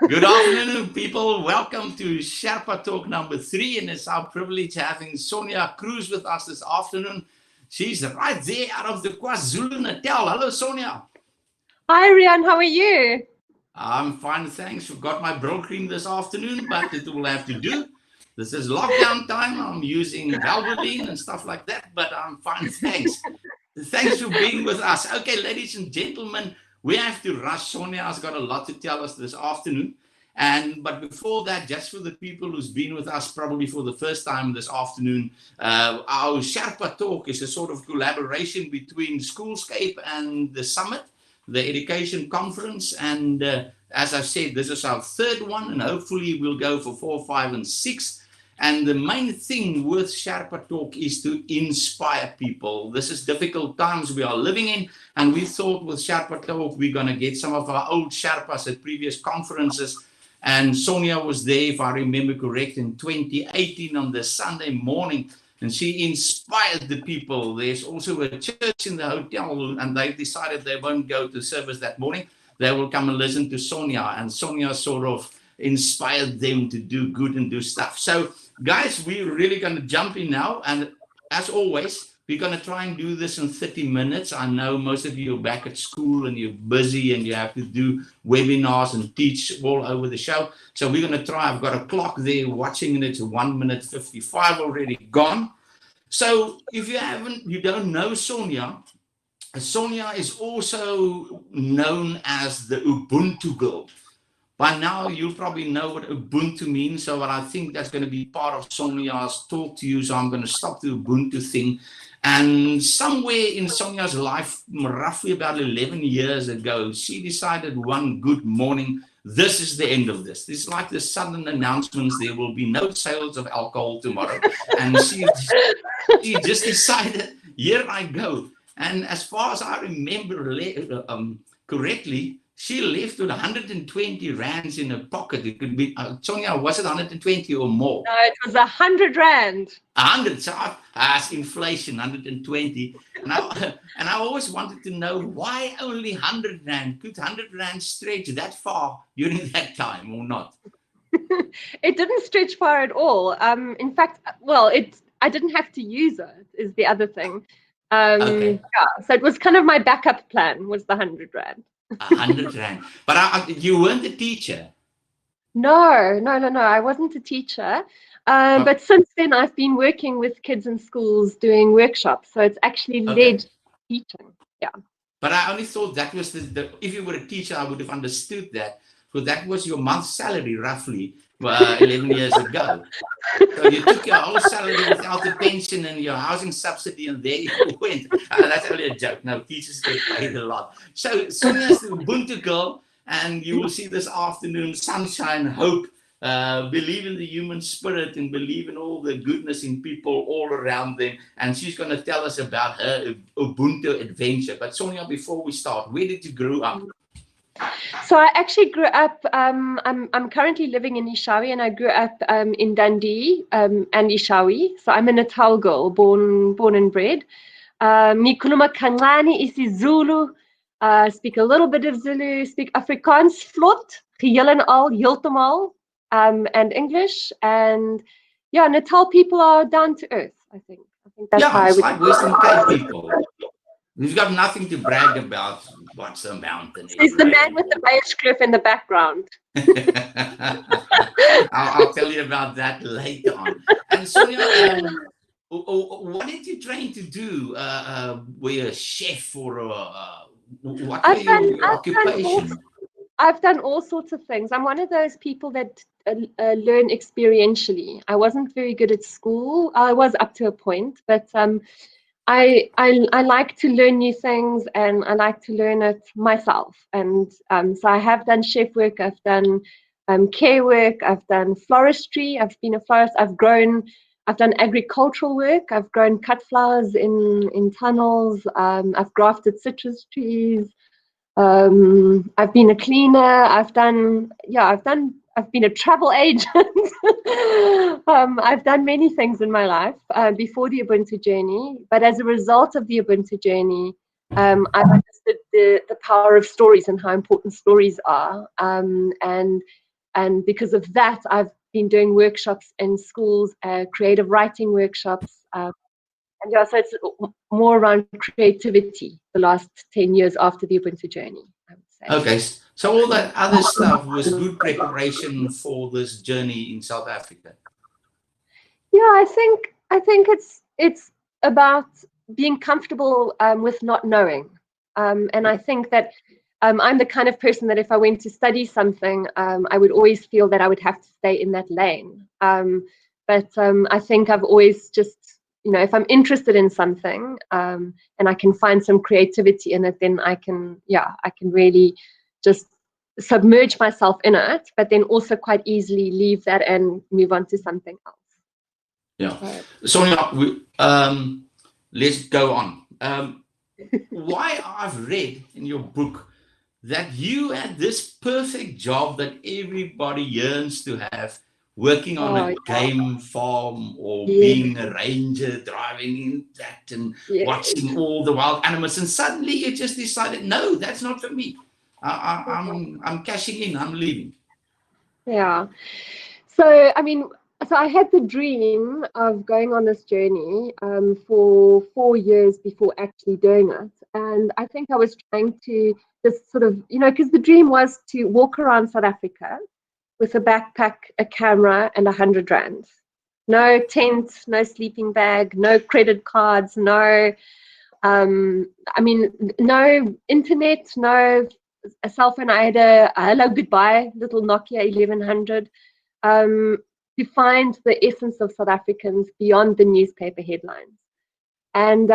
Good afternoon, people. Welcome to Sherpa Talk number 3, and it's our privilege having Sonja Kruse with us this afternoon. She's right there out of the KwaZulu-Natal. Hello, Sonja. Hi, Rian. How are you? I'm fine, thanks. Forgot my bro cream this afternoon, but it will have to do. This is lockdown time. I'm using Valvoline and stuff like that, but I'm fine, thanks. Thanks for being with us. Okay, ladies and gentlemen, we have to rush. Sonja has got a lot to tell us this afternoon. But before that, just for the people who's been with us probably for the first time this afternoon, our Sherpa Talk is a sort of collaboration between Schoolscape and the Summit, the education conference. And as I've said, this is our third one, and hopefully we'll go for 4, 5, and 6. And the main thing with Sherpa Talk is to inspire people. This is difficult times we are living in, and we thought with Sherpa Talk we're going to get some of our old Sherpas at previous conferences. And Sonja was there, if I remember correct, in 2018 on the Sunday morning, and she inspired the people. There's also a church in the hotel, and they decided they won't go to service that morning. They will come and listen to Sonja, and Sonja sort of inspired them to do good and do stuff. So guys, we're really going to jump in now, and as always, we're going to try and do this in 30 minutes. I know most of you are back at school and you're busy and you have to do webinars and teach all over the show. So we're going to try. I've got a clock there watching, and it's 1 minute 55 already gone. So if you don't know Sonja, Sonja is also known as the Ubuntu girl. By now, you'll probably know what Ubuntu means, so I think that's going to be part of Sonja's talk to you, so I'm going to stop the Ubuntu thing. And somewhere in Sonja's life, roughly about 11 years ago, she decided one good morning, this is the end of this. It's like the sudden announcements, there will be no sales of alcohol tomorrow. And she just decided, here I go. And as far as I remember correctly, she left with 120 rands in her pocket. It could be, Sonja, was it 120 or more? No, it was 100 rand. 100, so as inflation, 120. And I always wanted to know why only 100 rand? Could 100 rand stretch that far during that time or not? It didn't stretch far at all. In fact, well, I didn't have to use it, is the other thing. Okay. Yeah, so it was kind of my backup plan, was the 100 rand. 100 rand. But you weren't a teacher? No. I wasn't a teacher. But since then, I've been working with kids in schools doing workshops. So it's actually led to teaching. Yeah. But I only thought that was if you were a teacher, I would have understood that. So that was your month's salary, roughly, 11 years ago. So you took your whole salary without the pension and your housing subsidy, and there you went. That's only a joke. No, teachers get paid a lot. So Sonja's the Ubuntu girl, and you will see this afternoon sunshine, hope, believe in the human spirit, and believe in all the goodness in people all around them. And she's going to tell us about her Ubuntu adventure. But Sonja, before we start, where did you grow up? So I actually grew up, I'm currently living in Ishawi, and I grew up in Dundee and Ishawi. So I'm a Natal girl, born and bred. Nikuluma Kangani isi Zulu, speak a little bit of Zulu, speak Afrikaans, vlot, geheel en al, heeltemal, and English. And yeah, Natal people are down to earth, I think. That's how it's like Western Cape people. We've got nothing to brag about. What's a mountain? He's the man with the beige cliff in the background. I'll tell you about that later on. And Sonja, what did you train to do? Were you a chef or what were your occupation? I've done all sorts of things. I'm one of those people that learn experientially. I wasn't very good at school. I was up to a point, but I like to learn new things, and I like to learn it myself. And so I have done chef work, I've done care work, I've done floristry, I've been a florist, I've done agricultural work, I've grown cut flowers in tunnels, I've grafted citrus trees, I've been a cleaner, I've been a travel agent. I've done many things in my life before the Ubuntu journey, but as a result of the Ubuntu journey, I've understood the power of stories and how important stories are. And And because of that, I've been doing workshops in schools, creative writing workshops. And yeah, so it's more around creativity the last 10 years after the Ubuntu journey, I would say. Okay, so all that other stuff was good preparation for this journey in South Africa. Yeah, I think it's about being comfortable with not knowing. And I think that I'm the kind of person that if I went to study something, I would always feel that I would have to stay in that lane. But I think I've always just, if I'm interested in something and I can find some creativity in it, then I can really just submerge myself in it, but then also quite easily leave that and move on to something else. Yeah. Sonja, let's go on. Why I've read in your book that you had this perfect job that everybody yearns to have, working on a game farm or being a ranger, driving in that and watching all the wild animals, and suddenly you just decided, no, that's not for me. I'm cashing in, I'm leaving. Yeah. So, so I had the dream of going on this journey for 4 years before actually doing it. And I think I was trying to just sort of, because the dream was to walk around South Africa with a backpack, a camera, and 100 rands. No tent, no sleeping bag, no credit cards, no internet, no a cell phone. I had a hello goodbye little Nokia 1100 to find the essence of South Africans beyond the newspaper headlines. And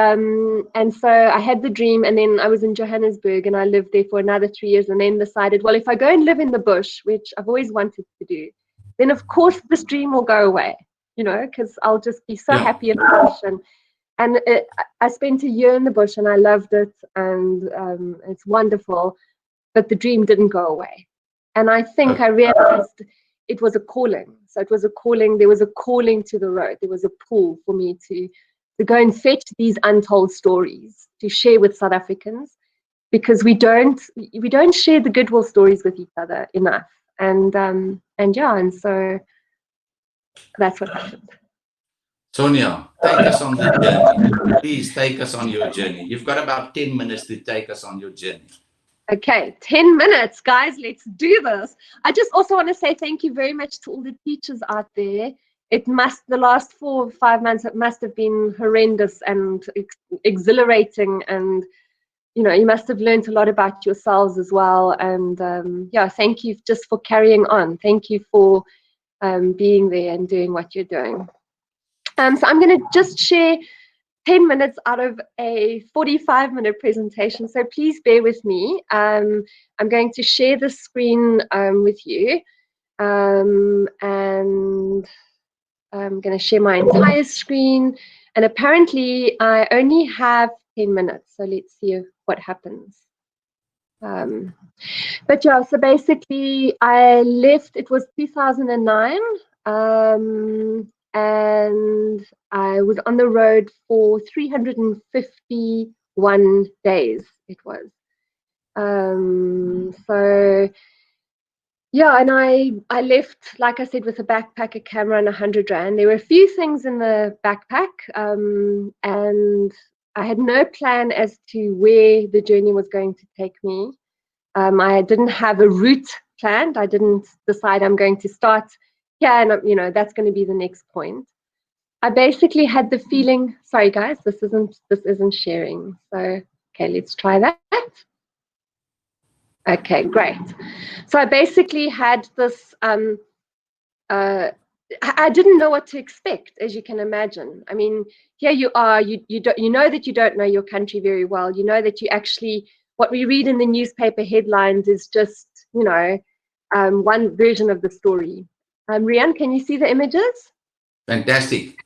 so I had the dream, and then I was in Johannesburg and I lived there for another 3 years, and then decided, well, if I go and live in the bush, which I've always wanted to do, then of course this dream will go away, because I'll just be so happy in the bush. And I spent a year in the bush and I loved it, and it's wonderful, but the dream didn't go away. And I think I realized it was a calling. So it was a calling. There was a calling to the road. There was a pull for me to go and fetch these untold stories to share with South Africans, because we don't share the goodwill stories with each other enough. And so that's what happened. Sonja, take us on the journey. Please take us on your journey. You've got about 10 minutes to take us on your journey. Okay, 10 minutes, guys. Let's do this. I just also want to say thank you very much to all the teachers out there. The last 4 or 5 months, it must have been horrendous and exhilarating. And, you must have learned a lot about yourselves as well. And thank you just for carrying on. Thank you for being there and doing what you're doing. So I'm going to just share 10 minutes out of a 45-minute presentation. So please bear with me. I'm going to share the screen with you. And I'm going to share my entire screen. And apparently I only have 10 minutes. So let's see what happens. But yeah, so basically I left, it was 2009. And I was on the road for 351 days, it was. So yeah, and I left, like I said, with a backpack, a camera, and 100 rand. There were a few things in the backpack, and I had no plan as to where the journey was going to take me. I didn't have a route planned. I didn't decide I'm going to start here, and that's going to be the next point. I basically had the feeling. Sorry, guys, this isn't sharing. So okay, let's try that. Okay, great. So I basically had this. I didn't know what to expect, as you can imagine. I mean, here you are. You know that you don't know your country very well. You know that you actually, what we read in the newspaper headlines is just one version of the story. Rian, can you see the images? Fantastic.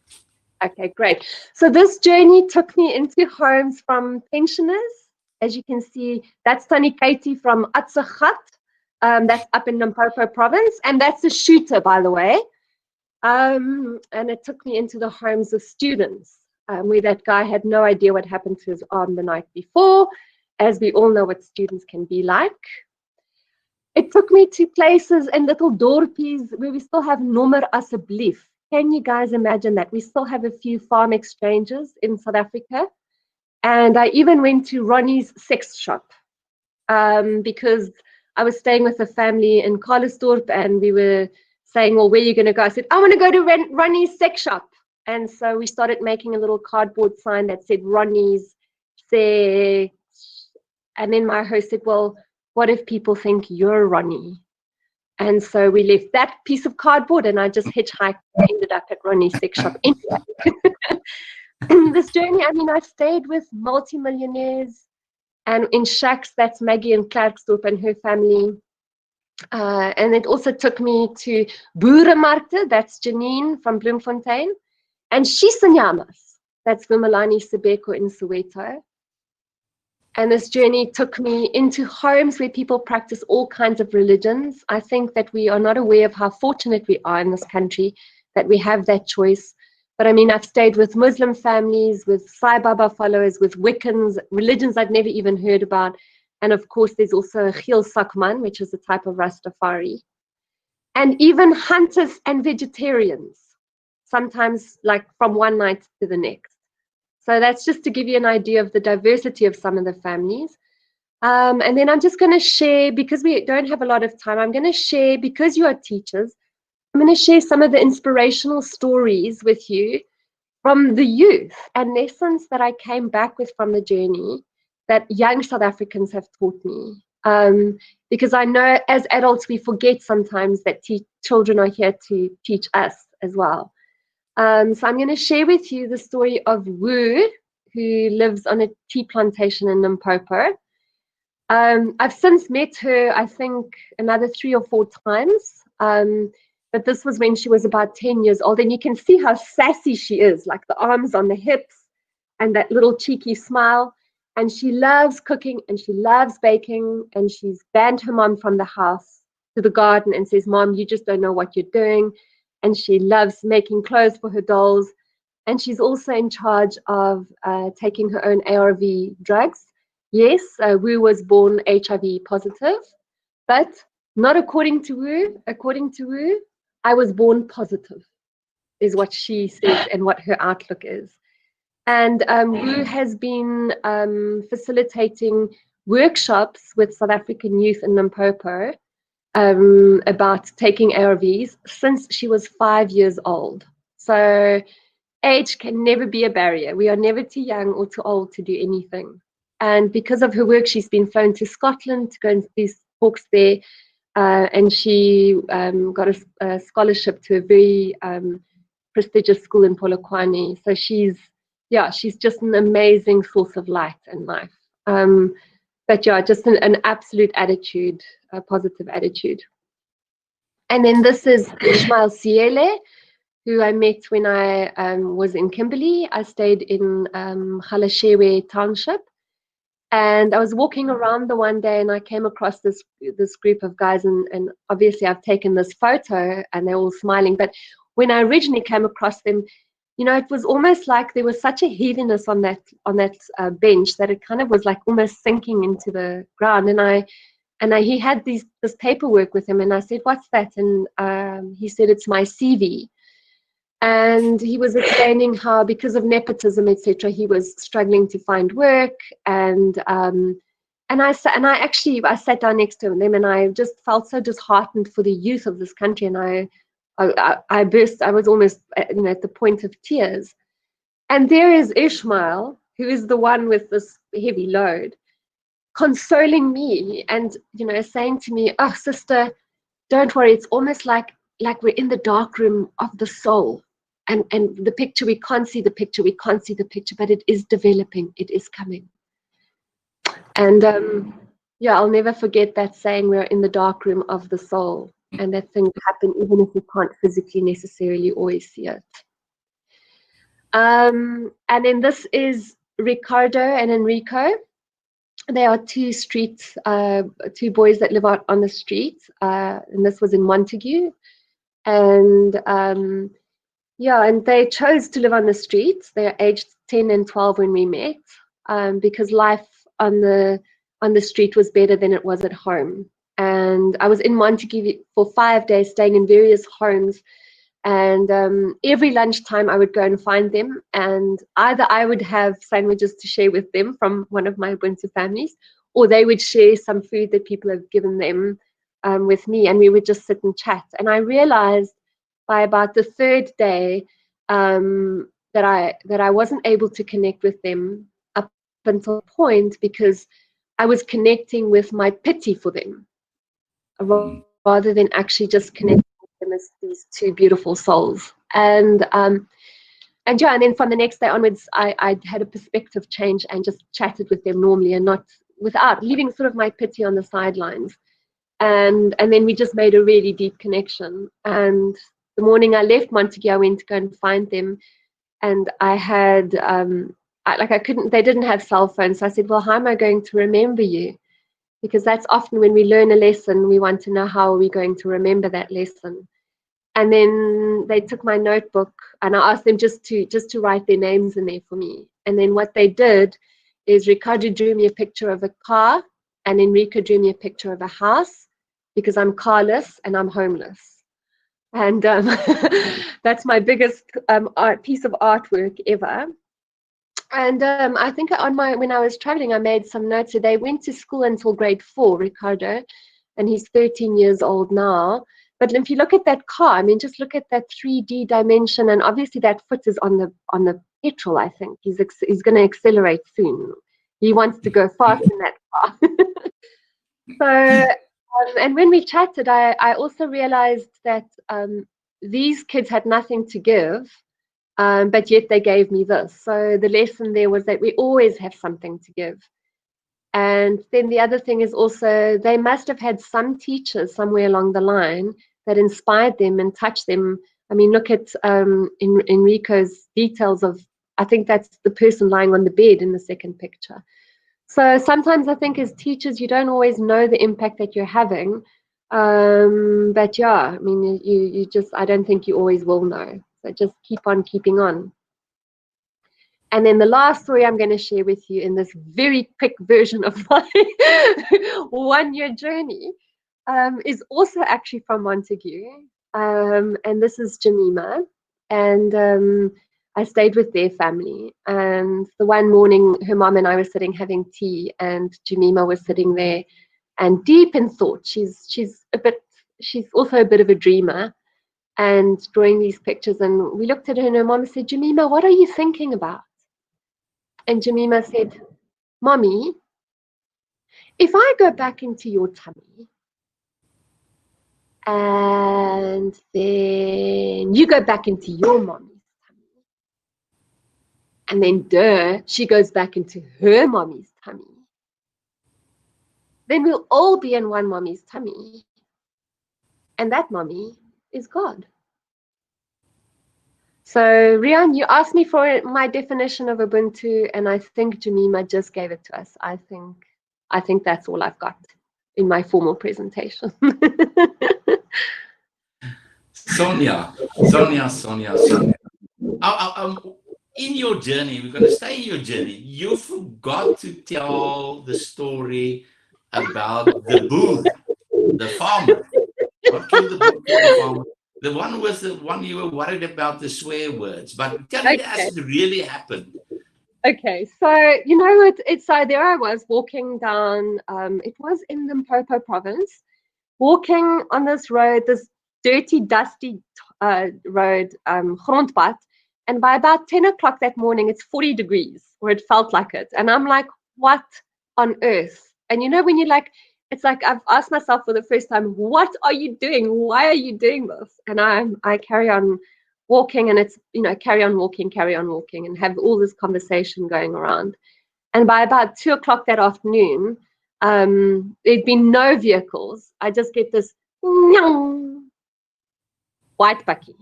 Okay, great. So this journey took me into homes from pensioners. As you can see, that's Tannie Katie from Atsagat. That's up in Limpopo province. And that's a shooter, by the way. And it took me into the homes of students, where that guy had no idea what happened to his arm the night before, as we all know what students can be like. It took me to places and little dorpies where we still have nommer asseblief. Can you guys imagine that? We still have a few farm exchanges in South Africa. And I even went to Ronnie's sex shop because I was staying with a family in Carlesdorp, and we were saying, well, where are you going to go? I said, I want to go to Ronnie's sex shop. And so we started making a little cardboard sign that said Ronnie's sex. And then my host said, well, what if people think you're Ronnie? And so we left that piece of cardboard, and I just hitchhiked and ended up at Ronnie's sex shop anyway. This journey, I mean, I stayed with multimillionaires and in shacks. That's Maggie in Klerksdorp and her family. And it also took me to Boeremarkte, that's Janine from Bloemfontein, and Shisanyamas, that's Vimalani Sibeko in Soweto. And this journey took me into homes where people practice all kinds of religions. I think that we are not aware of how fortunate we are in this country that we have that choice. But I mean, I've stayed with Muslim families, with Sai Baba followers, with Wiccans, religions I'd never even heard about. And of course, there's also Geel Sakman, which is a type of Rastafari. And even hunters and vegetarians, sometimes like from one night to the next. So that's just to give you an idea of the diversity of some of the families. And then I'm just going to share, because we don't have a lot of time, I'm going to share, because you are teachers, I'm going to share some of the inspirational stories with you from the youth and lessons that I came back with from the journey that young South Africans have taught me. Because I know as adults, we forget sometimes that children are here to teach us as well. So I'm going to share with you the story of Wu, who lives on a tea plantation in Limpopo. I've since met her, I think, another 3 or 4 times. But this was when she was about 10 years old. And you can see how sassy she is, like the arms on the hips and that little cheeky smile. And she loves cooking and she loves baking. And she's banned her mom from the house to the garden and says, Mom, you just don't know what you're doing. And she loves making clothes for her dolls. And she's also in charge of taking her own ARV drugs. Yes, Wu was born HIV positive, but not according to Wu. According to Wu, I was born positive, is what she says and what her outlook is. And Wu has been facilitating workshops with South African youth in Limpopo about taking ARVs since she was 5 years old. So age can never be a barrier. We are never too young or too old to do anything. And because of her work, she's been flown to Scotland to go and do talks there. And she got a scholarship to a very prestigious school in Polokwane. So she's just an amazing source of light and life. But yeah, just an absolute attitude, a positive attitude. And then this is Ishmael Siele, who I met when I was in Kimberley. I stayed in Halashewe Township. And I was walking around the one day and I came across this group of guys, and obviously I've taken this photo and they're all smiling. But when I originally came across them, you know, it was almost like there was such a heaviness on that bench that it kind of was like almost sinking into the ground. And he had this paperwork with him, and I said, "What's that?" And he said, "It's my CV." And he was explaining how, because of nepotism, etc., he was struggling to find work. And I sat down next to them, and I just felt so disheartened for the youth of this country. And I burst. I was almost, at the point of tears. And there is Ishmael, who is the one with this heavy load, consoling me and saying to me, "Oh, sister, don't worry. It's almost like we're in the dark room of the soul." And the picture, we can't see the picture, but it is developing, it is coming. And I'll never forget that saying, we're in the dark room of the soul, and that thing happen even if we can't physically necessarily always see it. And then this is Ricardo and Enrico. They are two boys that live out on the street, and this was in Montague. And and they chose to live on the streets. They're aged 10 and 12 when we met, because life on the street was better than it was at home. And I was in Montague for 5 days, staying in various homes. And every lunchtime I would go and find them, and either I would have sandwiches to share with them from one of my Ubuntu families, or they would share some food that people have given them with me, and we would just sit and chat. And I realized by about the third day that I wasn't able to connect with them up until a point, because I was connecting with my pity for them rather than actually just connecting with them as these two beautiful souls. And yeah, and then from the next day onwards, I had a perspective change and just chatted with them normally, and not without leaving sort of my pity on the sidelines. And then we just made a really deep connection. And the morning I left Montague, I went to go and find them, and I had I couldn't. They didn't have cell phones, so I said, "Well, how am I going to remember you?" Because that's often when we learn a lesson, we want to know how are we going to remember that lesson. And then they took my notebook, and I asked them just to write their names in there for me. And then what they did is Ricardo drew me a picture of a car, and Enrico drew me a picture of a house, because I'm carless and I'm homeless. And that's my biggest piece of artwork ever. And I think when I was traveling, I made some notes. So they went to school until grade 4, Ricardo, and he's 13 years old now. But if you look at that car, I mean, just look at that 3D dimension, and obviously that foot is on the petrol. I think he's going to accelerate soon. He wants to go fast in that car. So, and when we chatted, I also realized that these kids had nothing to give. But yet they gave me this. So the lesson there was that we always have something to give. And then the other thing is also they must have had some teachers somewhere along the line that inspired them and touched them. I mean, look at Enrico's details of, I think that's the person lying on the bed in the second picture. So sometimes I think as teachers, you don't always know the impact that you're having. But yeah, I mean, you just, I don't think you always will know. So just keep on keeping on. And then the last story I'm going to share with you in this very quick version of my 1-year journey is also actually from Montague. And this is Jemima. And I stayed with their family. And the one morning, her mom and I were sitting having tea, and Jemima was sitting there and deep in thought. She's also a bit of a dreamer, and drawing these pictures. And we looked at her, and her mom said, "Jemima, what are you thinking about?" And Jemima said, "Mommy, if I go back into your tummy, and then you go back into your mommy's tummy, and then she goes back into her mommy's tummy, then we'll all be in one mommy's tummy, and that mommy is God." So, Rian, you asked me for my definition of Ubuntu, and I think Jemima just gave it to us. I think that's all I've got in my formal presentation. Sonja. In your journey, we're going to stay in your journey. You forgot to tell the story about the booth, the farmer. What killed the farmer? The one was the one you were worried about, the swear words. But tell it as it really happened. Okay, so you know it's so there I was walking down. It was in Limpopo province, walking on this road, this dirty, dusty road, grondpad, and by about 10 o'clock that morning, it's 40 degrees, or it felt like it, and I'm like, what on earth? And you know when you're like, it's like I've asked myself for the first time, what are you doing? Why are you doing this? And I carry on walking, and it's, you know, carry on walking, and have all this conversation going around. And by about 2 o'clock that afternoon, there'd been no vehicles. I just get this white bucky,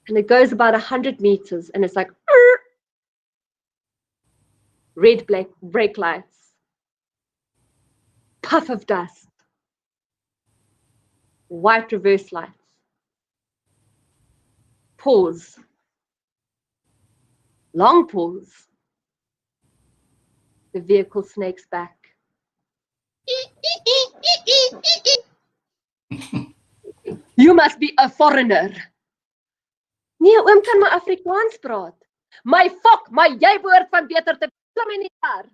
and it goes about 100 meters, and it's like red, black brake lights, puff of dust, white reverse lights, pause, long pause. The vehicle snakes back, You must be a foreigner. Nee, oom kan maar Afrikaans praat. My fok, maar jy behoort van beter te klim in die kar.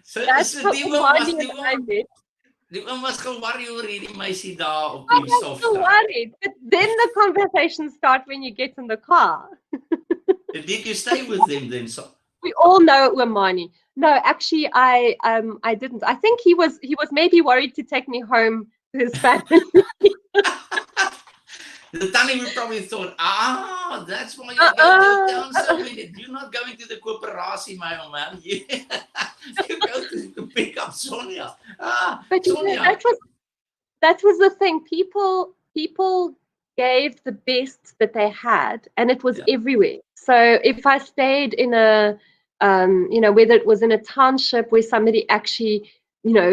so die oom was ge-worry oor hierdie meisie daar op die softstraat. But then the conversation starts when you get in the car. Did you stay with them then? So we all know Umani. No, actually, I didn't. I think he was maybe worried to take me home to his family. The Tanny would probably thought, that's why you're going to town so many. You're not going to the coöperatie, my old man. You go to pick up Sonja. But Sonja. That was the thing. People gave the best that they had, and it was everywhere. So if I stayed in a whether it was in a township where somebody actually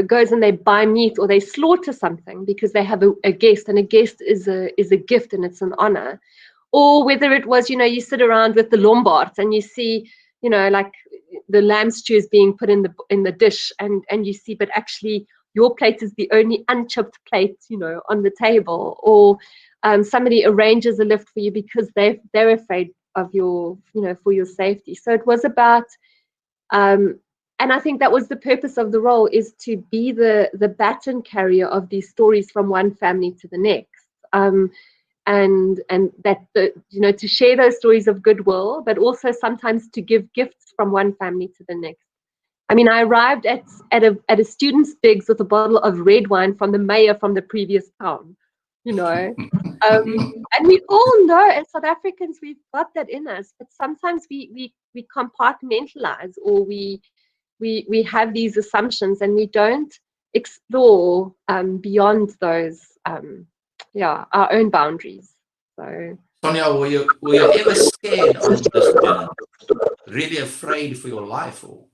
goes and they buy meat or they slaughter something because they have a guest, and a guest is a gift and it's an honor, or whether it was you sit around with the Lombards and you see like the lamb stew is being put in the dish, and you see, but actually your plate is the only unchipped plate on the table, or somebody arranges a lift for you because they're afraid of your for your safety. So it was about and I think that was the purpose of the role, is to be the baton carrier of these stories from one family to the next, and that to share those stories of goodwill, but also sometimes to give gifts from one family to the next. I mean, I arrived at a student's digs with a bottle of red wine from the mayor from the previous town, and we all know as South Africans we've got that in us, but sometimes we compartmentalize, or we have these assumptions and we don't explore beyond those our own boundaries. So Sonja, were you ever scared on this journey? Really afraid for your life? Or?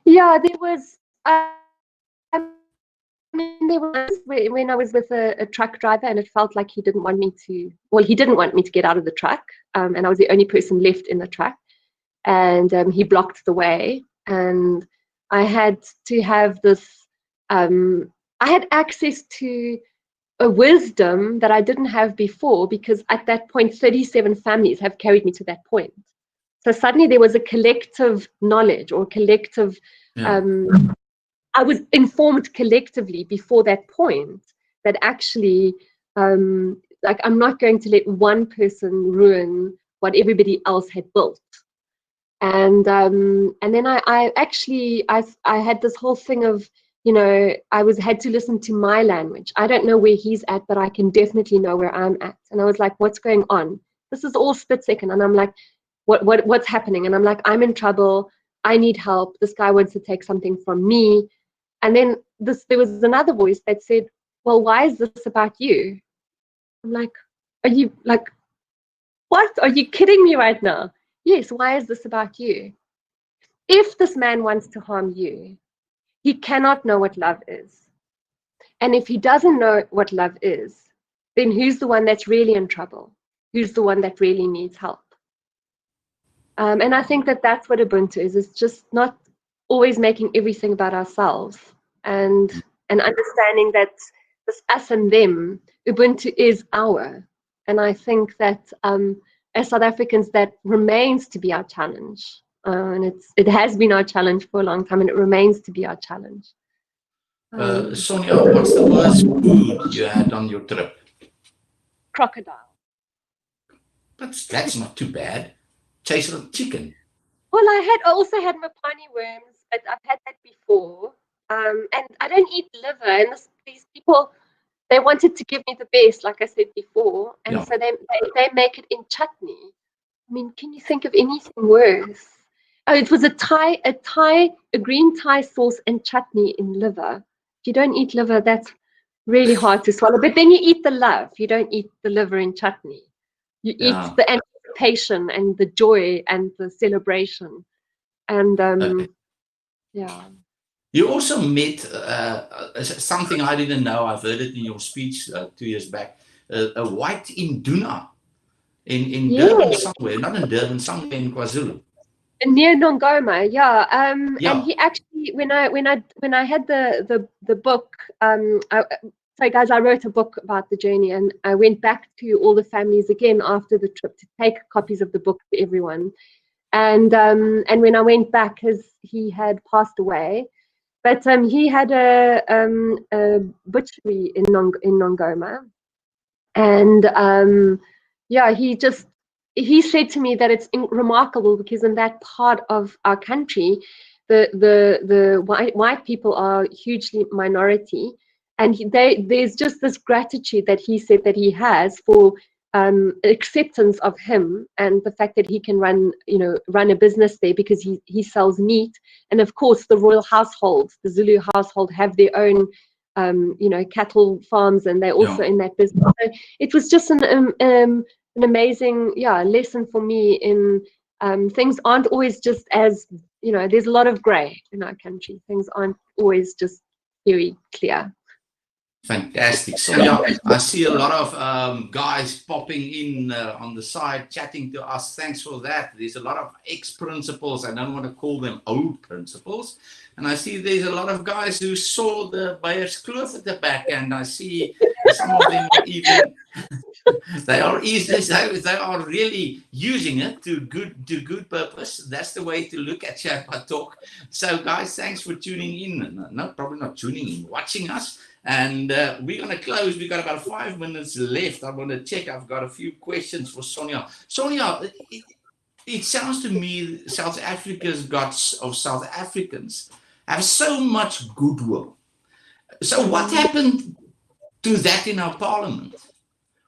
Yeah, there was. There was when I was with a truck driver, and it felt like he didn't want me to. Well, he didn't want me to get out of the truck, and I was the only person left in the truck, and he blocked the way, and I had to have this. I had access to a wisdom that I didn't have before, because at that point, 37 families have carried me to that point. So suddenly there was a collective knowledge, or collective. I was informed collectively before that point that actually, like, I'm not going to let one person ruin what everybody else had built. And then I actually had this whole thing of, I had to listen to my language. I don't know where he's at, but I can definitely know where I'm at. And I was like, what's going on? This is all split second. And I'm like, what's happening? And I'm like, I'm in trouble. I need help. This guy wants to take something from me. And then there was another voice that said, well, why is this about you? I'm like, are you like, what? Are you kidding me right now? Yes, why is this about you? If this man wants to harm you, he cannot know what love is. And if he doesn't know what love is, then who's the one that's really in trouble? Who's the one that really needs help? And I think that that's what Ubuntu is. It's just not always making everything about ourselves, and understanding that this us and them, Ubuntu is our. And I think that as South Africans, that remains to be our challenge. And it has been our challenge for a long time, and it remains to be our challenge. Sonja, what's the worst food you had on your trip? Crocodile. But that's not too bad. Chase of chicken. Well, I also had mapani worms, but I've had that before. And I don't eat liver, and these people, they wanted to give me the best, like I said before, and so they make it in chutney. I mean, can you think of anything worse? Oh, it was a green Thai sauce and chutney in liver. If you don't eat liver, that's really hard to swallow. But then you eat the love. You don't eat the liver in chutney. You eat the anticipation and the joy and the celebration. And You also met something I didn't know. I've heard it in your speech 2 years back. A white Induna. in Durban Yeah. somewhere, not in Durban, somewhere in KwaZulu. Near Nongoma, yeah. And Yeah. he actually, when I had the book, so guys, I wrote a book about the journey, and I went back to all the families again after the trip to take copies of the book to everyone. And when I went back, he had passed away, but he had a butchery in Nongoma, and yeah, he said to me that it's remarkable because in that part of our country, the white people are hugely minority, and there's just this gratitude that he said that he has for acceptance of him and the fact that he can run a business there because he sells meat, and of course the royal households, the Zulu household, have their own cattle farms, and they're also in that business. So it was just an amazing lesson for me in things aren't always just as there's a lot of grey in our country. Things aren't always just very clear. Fantastic. Sonja, I see a lot of guys popping in on the side, chatting to us. Thanks for that. There's a lot of ex-principals. I don't want to call them old principals. And I see there's a lot of guys who saw the Beyers Kloof at the back, and I see some of them are even they are really using it to good purpose. That's the way to look at Sherpa Talk. So guys, thanks for tuning in. No, probably not tuning in, watching us. And we're going to close. We've got about 5 minutes left. I want to check. I've got a few questions for Sonja. Sonja, it sounds to me South Africa's guts of South Africans have so much goodwill. So what happened to that in our parliament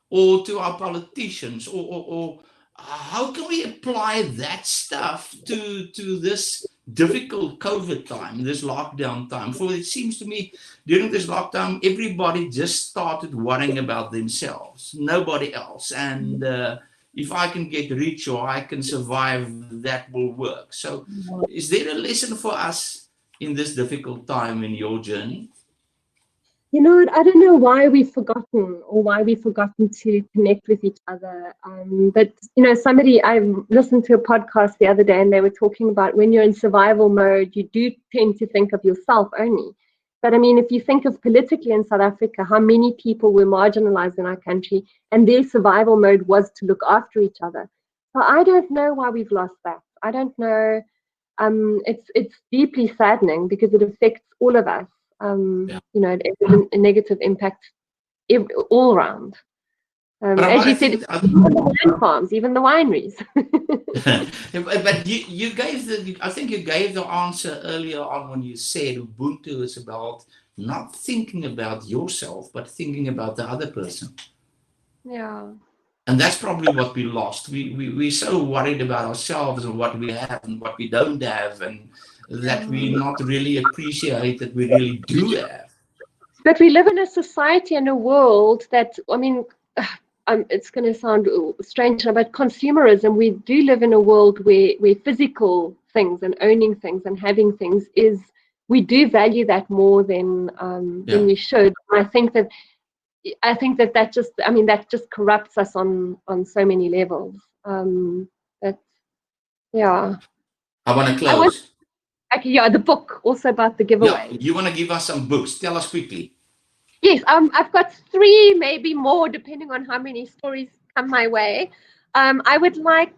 or to our politicians, or how can we apply that stuff to this difficult COVID time, this lockdown time? For it seems to me during this lockdown, everybody just started worrying about themselves, nobody else. And if I can get rich or I can survive, that will work. So is there a lesson for us in this difficult time in your journey? You know what? I don't know why we've forgotten to connect with each other. But I listened to a podcast the other day, and they were talking about when you're in survival mode, you do tend to think of yourself only. But I mean, if you think of politically in South Africa, how many people were marginalized in our country, and their survival mode was to look after each other. So I don't know why we've lost that. I don't know. It's deeply saddening because it affects all of us. It has a negative impact all around. As you said, even the wine farms, even the wineries. But you gave I think you gave the answer earlier on when you said Ubuntu is about not thinking about yourself, but thinking about the other person. Yeah. And that's probably what we lost. We're so worried about ourselves and what we have and what we don't have, and that we not really appreciate that we really do have. But we live in a society and a world that, I mean, it's going to sound strange, but consumerism, we do live in a world where physical things and owning things and having things we do value that more than we should. I think that that just corrupts us on so many levels. Yeah. I want to close. The book also about the giveaway. Yeah, you want to give us some books? Tell us quickly. Yes, I've got 3, maybe more, depending on how many stories come my way. I would like.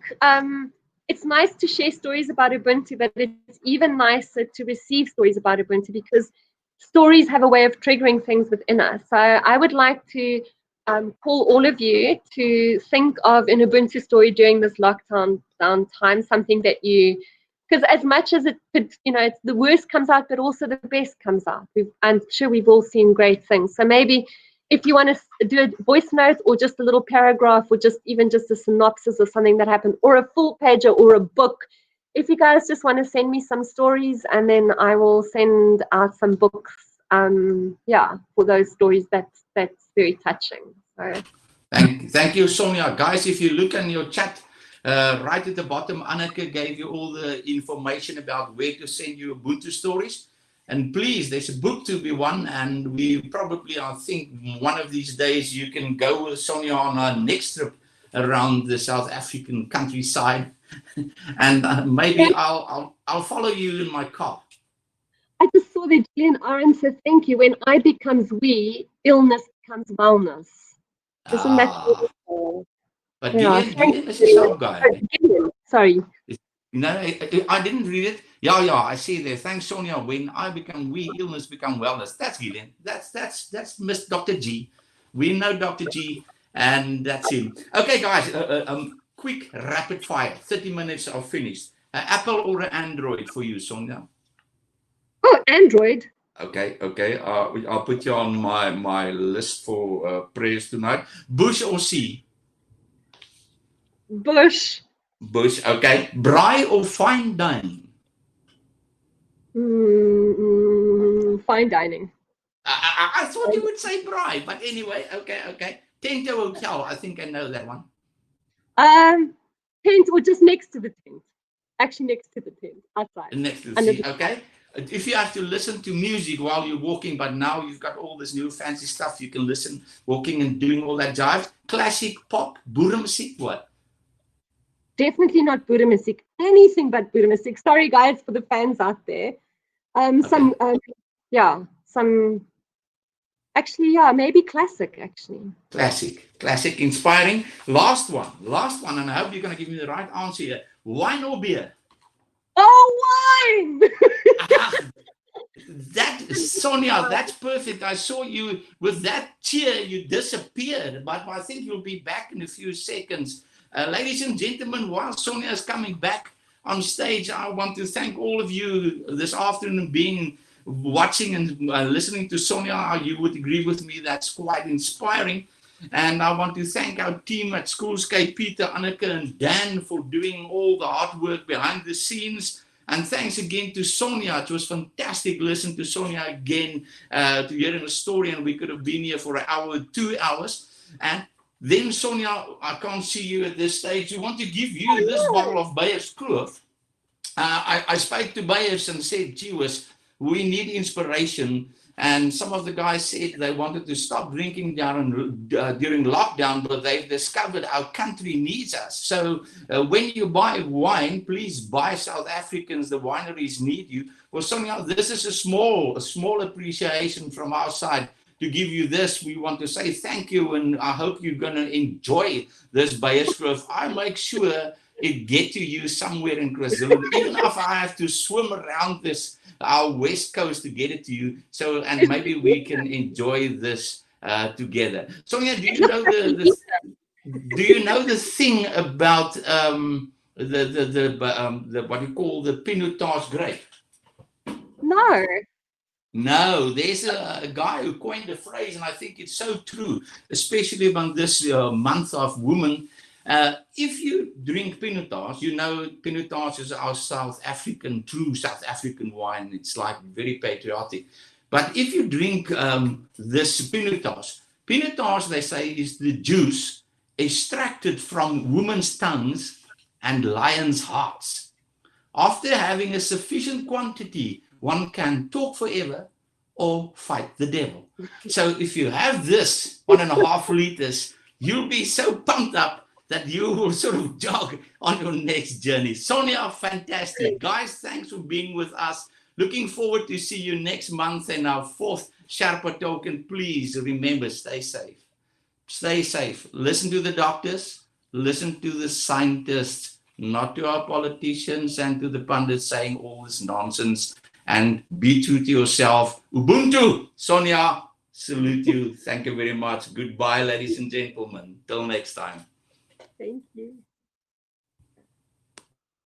It's nice to share stories about Ubuntu, but it's even nicer to receive stories about Ubuntu because stories have a way of triggering things within us. So I would like to call all of you to think of an Ubuntu story during this lockdown time, something that you. Because as much as it could, it's the worst comes out, but also the best comes out. I'm sure we've all seen great things. So maybe if you want to do a voice note or just a little paragraph or even just a synopsis of something that happened or a full pager or a book, if you guys just want to send me some stories and then I will send out some books, for those stories, that's very touching. So. Thank you, Sonja. Guys, if you look in your chat, right at the bottom, Anneke gave you all the information about where to send you Ubuntu stories. And please, there's a book to be won. And we probably, I think, one of these days you can go with Sonja on our next trip around the South African countryside. And maybe I'll follow you in my car. I just saw that Glenn Aaron says, thank you. When I becomes we, illness becomes wellness. Isn't that beautiful? But Yeah, Gillian is a sharp guy. Sorry. No, I didn't read it. Yeah, I see there. Thanks, Sonia. When I become we, illness become wellness. That's Gillian. That's Miss Dr. G. We know Dr. G, and that's him. Okay, guys. Quick rapid fire. 30 minutes are finished. Apple or Android for you, Sonia? Oh, Android. Okay. I'll put you on my list for prayers tonight. Bush or sea? Bush. Bush. Okay. Braai or fine dining? Fine dining. I thought you would say braai, but anyway, okay. Tent or hotel? I think I know that one. Tent or just next to the tent. Actually, next to the tent, outside. Next to the sea. Okay. If you have to listen to music while you're walking, but now you've got all this new fancy stuff, you can listen walking and doing all that jive. Classic pop, boere musiek, what? Definitely not boere musiek. Anything but boere musiek. Sorry, guys, for the fans out there. Maybe classic, actually. Classic, inspiring. Last one, and I hope you're going to give me the right answer here. Wine or beer? Oh, wine! Sonia, that's perfect. I saw you with that cheer, you disappeared, but I think you'll be back in a few seconds. Ladies and gentlemen, while Sonia is coming back on stage, I want to thank all of you this afternoon watching and listening to Sonia. You would agree with me, that's quite inspiring. And I want to thank our team at Schoolscape, Peter, Anneke, and Dan for doing all the hard work behind the scenes. And thanks again to Sonia. It was fantastic to listen to Sonia again, to hearing a story, and we could have been here for an hour, 2 hours. And then, Sonia, I can't see you at this stage. We want to give you this bottle of Beyers Kloof. I spoke to Beyers and said, gee whiz, we need inspiration. And some of the guys said they wanted to stop drinking during lockdown, but they've discovered our country needs us. So when you buy wine, please buy South Africans. The wineries need you. Well, Sonia, this is a small appreciation from our side to give you this. We want to say thank you, and I hope you're going to enjoy this Beyers Kloof. I make sure it get to you somewhere in KwaZulu, even if I have to swim around our west coast to get it to you. So, and maybe we can enjoy this together. Sonia, do you know the thing about the what you call the Pinotage grape? No, there's a guy who coined the phrase, and I think it's so true, especially about this month of women. If you drink Pinotage, you know Pinotage is our true South African wine. It's like very patriotic. But if you drink this Pinotage, they say, is the juice extracted from women's tongues and lions' hearts. After having a sufficient quantity, one can talk forever or fight the devil. So if you have this 1.5 liters, you'll be so pumped up that you will sort of jog on your next journey. Sonia, fantastic. Guys, thanks for being with us. Looking forward to see you next month in our 4th Sherpa Talk. And please remember, stay safe. Stay safe. Listen to the doctors. Listen to the scientists, not to our politicians and to the pundits saying all this nonsense. And be true to yourself. Ubuntu. Sonia, salute you. Thank you very much. Goodbye, ladies and gentlemen. Till next time. Thank you.